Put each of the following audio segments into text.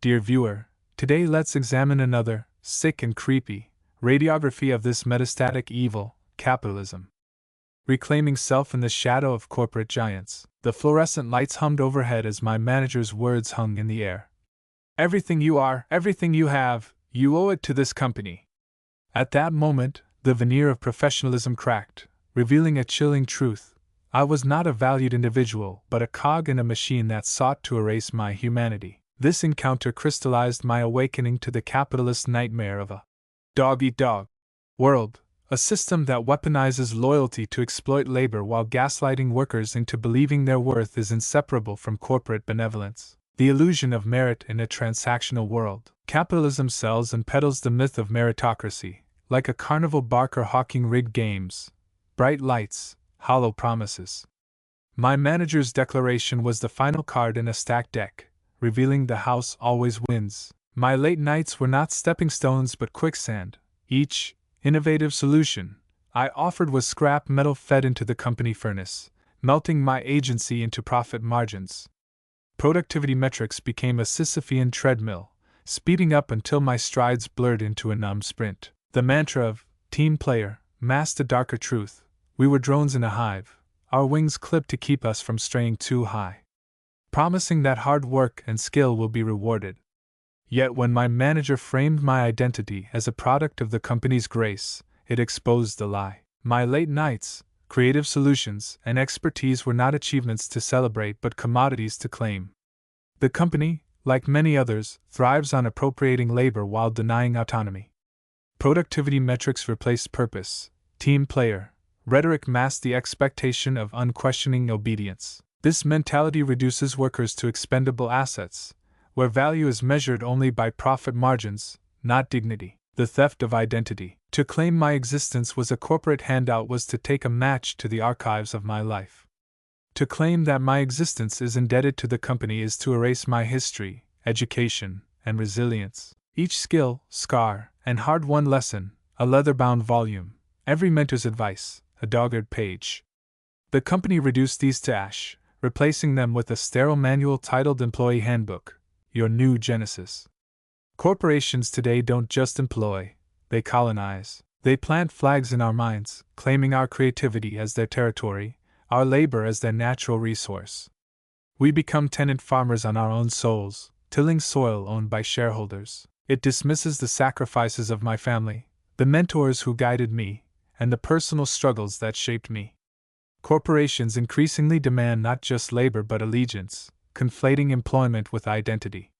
Dear viewer, today let's examine another, sick and creepy, radiography of this metastatic evil, capitalism. Reclaiming self in the shadow of corporate giants. The fluorescent lights hummed overhead as my manager's words hung in the air. Everything you are, everything you have, you owe it to this company. At that moment, the veneer of professionalism cracked, revealing a chilling truth. I was not a valued individual, but a cog in a machine that sought to erase my humanity. This encounter crystallized my awakening to the capitalist nightmare of a dog-eat-dog world, a system that weaponizes loyalty to exploit labor while gaslighting workers into believing their worth is inseparable from corporate benevolence. The illusion of merit in a transactional world. Capitalism sells and peddles the myth of meritocracy, like a carnival barker hawking rigged games, bright lights, hollow promises. My manager's declaration was the final card in a stacked deck, revealing the house always wins. My late nights were not stepping stones but quicksand. Each innovative solution I offered was scrap metal fed into the company furnace, melting my agency into profit margins. Productivity metrics became a Sisyphean treadmill, speeding up until my strides blurred into a numb sprint. The mantra of team player masked a darker truth. We were drones in a hive, our wings clipped to keep us from straying too high, promising that hard work and skill will be rewarded. Yet when my manager framed my identity as a product of the company's grace, it exposed the lie. My late nights, creative solutions, and expertise were not achievements to celebrate but commodities to claim. The company, like many others, thrives on appropriating labor while denying autonomy. Productivity metrics replaced purpose, team player, rhetoric masked the expectation of unquestioning obedience. This mentality reduces workers to expendable assets, where value is measured only by profit margins, not dignity. The theft of identity. To claim my existence was a corporate handout was to take a match to the archives of my life. To claim that my existence is indebted to the company is to erase my history, education, and resilience. Each skill, scar, and hard-won lesson, a leather-bound volume, every mentor's advice, a dog-eared page. The company reduced these to ash, replacing them with a sterile manual titled Employee Handbook, Your New Genesis. Corporations today don't just employ, they colonize. They plant flags in our minds, claiming our creativity as their territory, our labor as their natural resource. We become tenant farmers on our own souls, tilling soil owned by shareholders. It dismisses the sacrifices of my family, the mentors who guided me, and the personal struggles that shaped me. Corporations increasingly demand not just labor but allegiance, conflating employment with identity.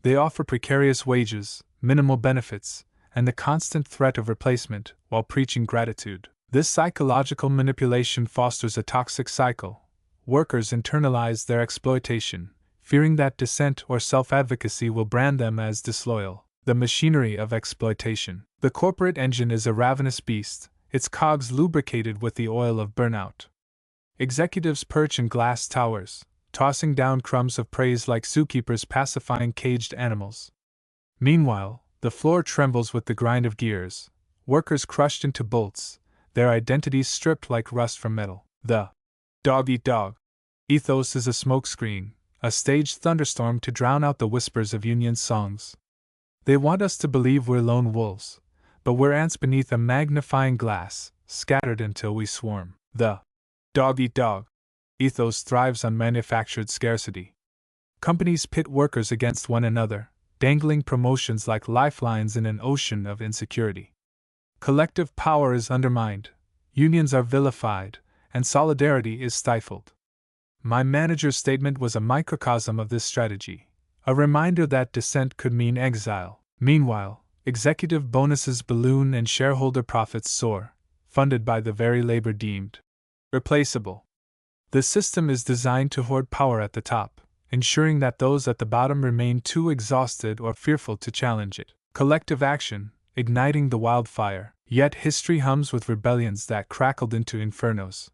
They offer precarious wages, minimal benefits, and the constant threat of replacement, while preaching gratitude. This psychological manipulation fosters a toxic cycle. Workers internalize their exploitation, fearing that dissent or self-advocacy will brand them as disloyal. The machinery of exploitation. The corporate engine is a ravenous beast, its cogs lubricated with the oil of burnout. Executives perch in glass towers, tossing down crumbs of praise like zookeepers pacifying caged animals. Meanwhile, the floor trembles with the grind of gears, workers crushed into bolts, their identities stripped like rust from metal. The dog-eat-dog ethos is a smokescreen, a staged thunderstorm to drown out the whispers of union songs. They want us to believe we're lone wolves, but we're ants beneath a magnifying glass, scattered until we swarm. The dog-eat-dog ethos thrives on manufactured scarcity. Companies pit workers against one another, dangling promotions like lifelines in an ocean of insecurity. Collective power is undermined, unions are vilified, and solidarity is stifled. My manager's statement was a microcosm of this strategy, a reminder that dissent could mean exile. Meanwhile, executive bonuses balloon and shareholder profits soar, funded by the very labor deemed replaceable. The system is designed to hoard power at the top, ensuring that those at the bottom remain too exhausted or fearful to challenge it. Collective action, igniting the wildfire, yet history hums with rebellions that crackled into infernos.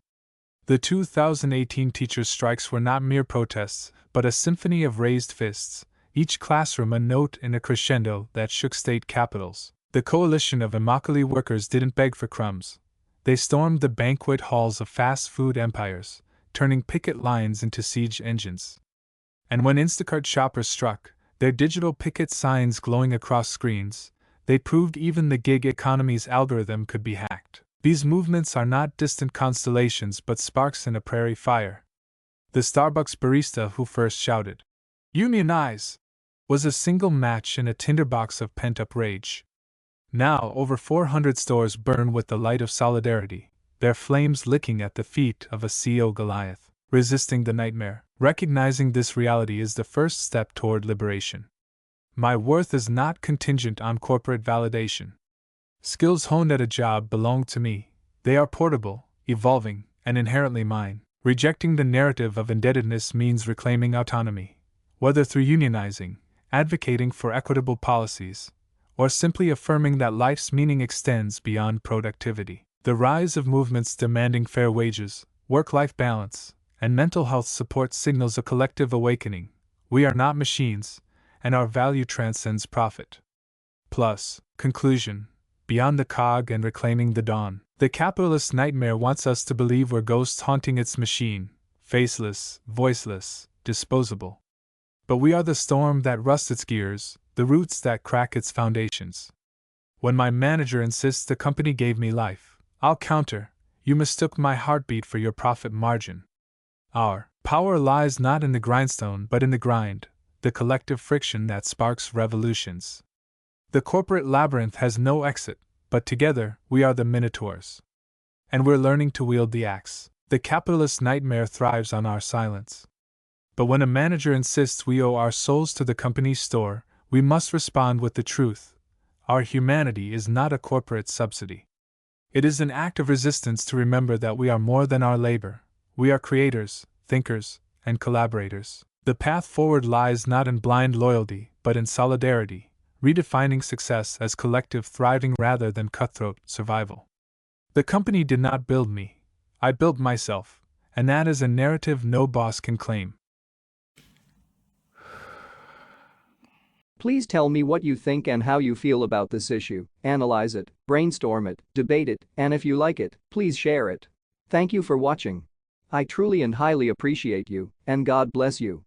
The 2018 teachers' strikes were not mere protests, but a symphony of raised fists, each classroom a note in a crescendo that shook state capitals. The coalition of Immokalee workers didn't beg for crumbs. They stormed the banquet halls of fast food empires, turning picket lines into siege engines. And when Instacart shoppers struck, Their digital picket signs glowing across screens, they proved even the gig economy's algorithm could be hacked. These movements are not distant constellations but sparks in a prairie fire. The Starbucks barista who first shouted, "Unionize!" was a single match in a tinderbox of pent-up rage. Now over 400 stores burn with the light of solidarity, their flames licking at the feet of a CEO Goliath. Resisting the nightmare, recognizing this reality is the first step toward liberation. My worth is not contingent on corporate validation. Skills honed at a job belong to me. They are portable, evolving, and inherently mine. Rejecting the narrative of indebtedness means reclaiming autonomy, whether through unionizing, advocating for equitable policies, or simply affirming that life's meaning extends beyond productivity. The rise of movements demanding fair wages, work-life balance, and mental health support signals a collective awakening. We are not machines, and our value transcends profit. Plus, conclusion, beyond the cog and reclaiming the dawn. The capitalist nightmare wants us to believe we're ghosts haunting its machine, faceless, voiceless, disposable. But we are the storm that rusts its gears, the roots that crack its foundations. When my manager insists the company gave me life, I'll counter, "You mistook my heartbeat for your profit margin." Our power lies not in the grindstone but in the grind, the collective friction that sparks revolutions. The corporate labyrinth has no exit, but together we are the minotaurs. And we're learning to wield the axe. The capitalist nightmare thrives on our silence. But when a manager insists we owe our souls to the company's store, we must respond with the truth. Our humanity is not a corporate subsidy. It is an act of resistance to remember that we are more than our labor. We are creators, thinkers, and collaborators. The path forward lies not in blind loyalty, but in solidarity, redefining success as collective thriving rather than cutthroat survival. The company did not build me. I built myself, and that is a narrative no boss can claim. Please tell me what you think and how you feel about this issue. Analyze it, brainstorm it, debate it, and if you like it, please share it. Thank you for watching. I truly and highly appreciate you, and God bless you.